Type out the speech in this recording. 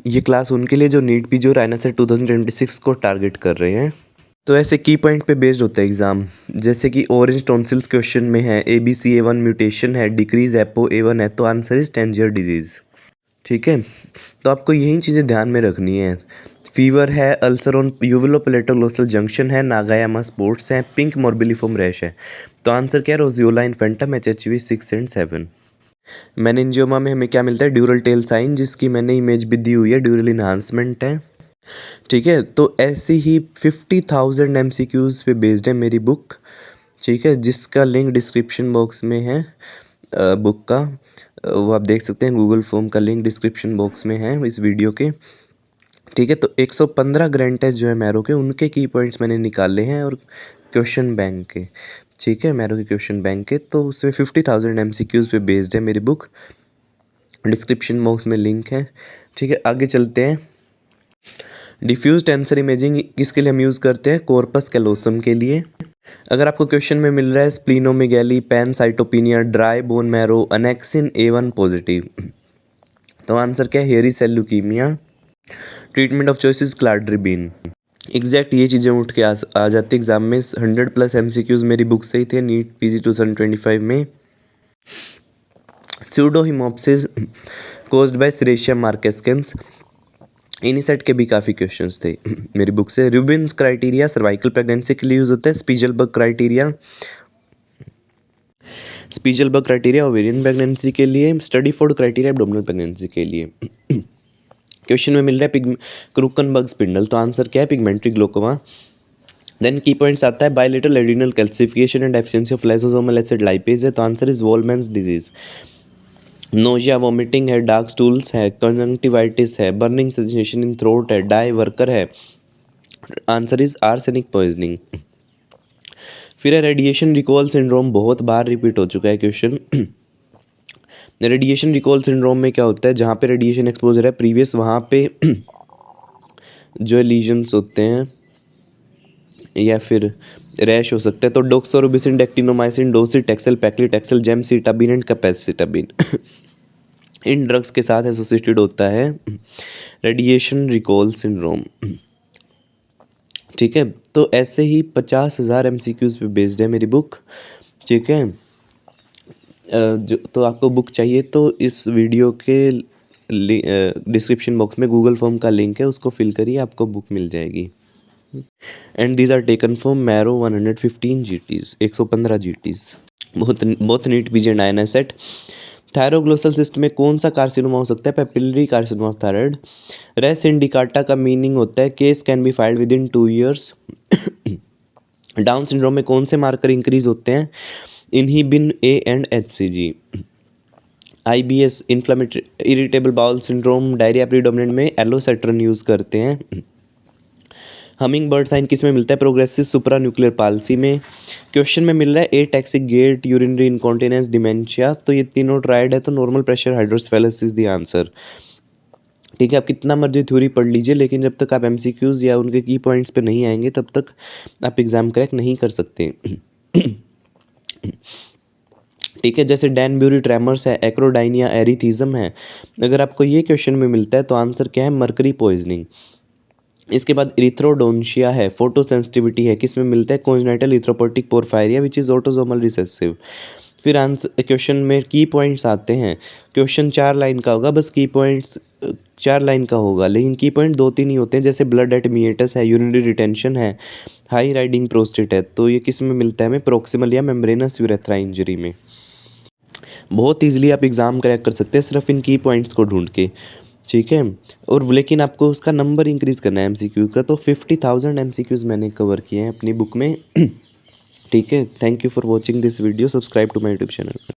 ये क्लास उनके लिए जो नीट पीजी और आईएनएसएट 2026 को टारगेट कर रहे हैं। तो ऐसे की पॉइंट पे बेस्ड होता है एग्ज़ाम, जैसे कि ऑरेंज टॉन्सिल्स क्वेश्चन में है, ABCA1 म्यूटेशन है, डिक्रीज ApoA1 है, तो आंसर इज टेंजियर डिजीज़। ठीक है, तो आपको यही चीज़ें ध्यान में रखनी है। फीवर है, अल्सर ऑन यूवुलोपैलेटोग्लोसल जंक्शन है, नागायामा स्पोर्ट्स है, पिंक मोर्बिलिफॉर्म रैश है, तो आंसर क्या है, रोजियोला इन्फेंटम HHV 6 एंड 7। मेनिंजियोमा में हमें क्या मिलता है, ड्यूरल टेल साइन, जिसकी मैंने इमेज भी दी हुई है, ड्यूरल इन्हांसमेंट है। ठीक है, तो ऐसे ही 50,000 MCQs पे बेस्ड है मेरी बुक। ठीक है, जिसका लिंक डिस्क्रिप्शन बॉक्स में है, बुक का वो आप देख सकते हैं, गूगल फॉर्म का लिंक डिस्क्रिप्शन बॉक्स में है इस वीडियो के। ठीक है, तो 115 ग्रैंड टेस्ट जो है मैरो के, उनके की पॉइंट्स मैंने निकाले हैं, और क्वेश्चन बैंक के। ठीक है, मैरो के क्वेश्चन बैंक के, तो उसमें 50,000 MCQs पे बेस्ड है मेरी बुक। डिस्क्रिप्शन बॉक्स में लिंक है। ठीक है, आगे चलते हैं। डिफ्यूज टेंसर इमेजिंग किसके लिए हम यूज़ करते हैं, कॉर्पस कैलोसम के लिए। अगर आपको क्वेश्चन में मिल रहा है splenomegaly, pancytopenia, dry bone marrow, annexin A1 positive, तो आंसर क्या है, hairy cell leukaemia. Treatment of choice is cladribine. Exact ये चीज़ें उठ के आ जाती एग्जाम में। 100+ MCQs मेरी बुक से ही थे नीट PG 2025 में। स्यूडोहिमोप्सिस कोज्ड बाय सीरेशिया मार्केस्केंस, इनिसेट के भी काफ़ी क्वेश्चंस थे मेरी बुक से। रूबिन्स क्राइटेरिया सर्वाइकल प्रेगनेंसी के लिए यूज़ होता है। स्पीजलबर्ग क्राइटेरिया ओवेरियन प्रेगनेंसी के लिए। स्टडीफोर्ड क्राइटेरिया एब्डोमिनल प्रेगनेंसी के लिए। क्वेश्चन में मिल रहा है क्रूकनबर्ग स्पिंडल, तो आंसर क्या है, pigmentary glaucoma. Then key points आता है bilateral adrenal calcification and deficiency of lysosomal acid lipase है, तो answer is Wolman's disease. Nausea vomiting है, डार्क स्टूल्स है, कंजंक्टिवाइटिस है, बर्निंग सेंसेशन इन थ्रोट है, डाई वर्कर है, आंसर इज आर्सेनिक पॉइजनिंग। फिर है रेडिएशन रिकॉल सिंड्रोम, बहुत बार रिपीट हो चुका है क्वेश्चन। रेडिएशन रिकॉल सिंड्रोम में क्या होता है, जहाँ पे रेडिएशन एक्सपोजर है प्रीवियस, वहाँ पे जो लीजन्स होते हैं या फिर रैश हो सकता है, तो डोक्सोरोबिसिन, dactinomycin, डोसीटैक्सेल, paclitaxel, जेमसीटाबिन and कैपेसिटाबिन in drugs के साथ एसोसिएटेड होता है रेडिएशन रिकॉल सिंड्रोम। ठीक है, तो ऐसे ही 50,000 MCQs पे बेस्ड है मेरी बुक। ठीक है, जो तो आपको बुक चाहिए तो इस वीडियो के डिस्क्रिप्शन बॉक्स में गूगल फॉर्म का लिंक है, उसको फिल करिए, आपको बुक मिल जाएगी। And these are taken from Marrow 115 GTs, 115 GTs। बहुत NEET PG and INICET. Thyroglossal cyst में कौन सा कार्सिनोमा हो सकता है, papillary carcinoma of thyroid. Res judicata meaning होता है case can be filed within 2 years। Down syndrome में कौन से मार्कर इंक्रीज होते हैं, inhibin A and HCG। IBS inflammatory irritable bowel syndrome, diarrhoea predominant में एलोसेट्रन यूज़ करते हैं। हमिंग बर्ड साइन किस में मिलता है, प्रोग्रेसिव सुप्रा न्यूक्लियर पाल्सी में। क्वेश्चन में मिल रहा है एटैक्सिक गेट, यूरिनरी इनकॉन्टिनेंस, डिमेंशिया, तो ये तीनों ट्राइड है, तो normal pressure hydrocephalus is the answer. ठीक है, आप कितना मर्जी थ्योरी पढ़ लीजिए, लेकिन जब तक आप MCQs या उनके की पॉइंट्स पे नहीं आएंगे तब तक आप एग्ज़ाम क्रैक नहीं कर सकते। ठीक है, जैसे डैनब्यूरी ट्रेमर्स है, एक्रोडाइनिया एरिथीज़म है। अगर आपको ये क्वेश्चन में मिलता है तो आंसर क्या है, मर्करी पॉइजनिंग। इसके बाद इरिथ्रोडोंशिया है, फोटोसेंसिटिविटी है, किस में मिलता है, congenital erythropoietic porphyria which is autosomal recessive. फिर आंसर क्वेश्चन में की पॉइंट्स आते हैं। क्वेश्चन 4 लाइन का होगा, बस की पॉइंट्स 4 लाइन का होगा, लेकिन की पॉइंट 2-3 ही होते हैं, जैसे ब्लड एट मीएटस है, यूरिनरी रिटेंशन है, हाई राइडिंग प्रोस्टेट है, तो ये किस में मिलता है हमें, प्रोक्सिमल या मेम्ब्रेनस यूरेथ्रा इंजरी में। बहुत ईजिली आप एग्ज़ाम क्रैक कर सकते हैं सिर्फ इन की पॉइंट्स को ढूंढ के। ठीक है, और लेकिन आपको उसका नंबर इंक्रीज़ करना है MCQ का, तो 50,000 MCQs मैंने कवर किए हैं अपनी बुक में। ठीक है, thank you for watching this video, subscribe to my YouTube channel.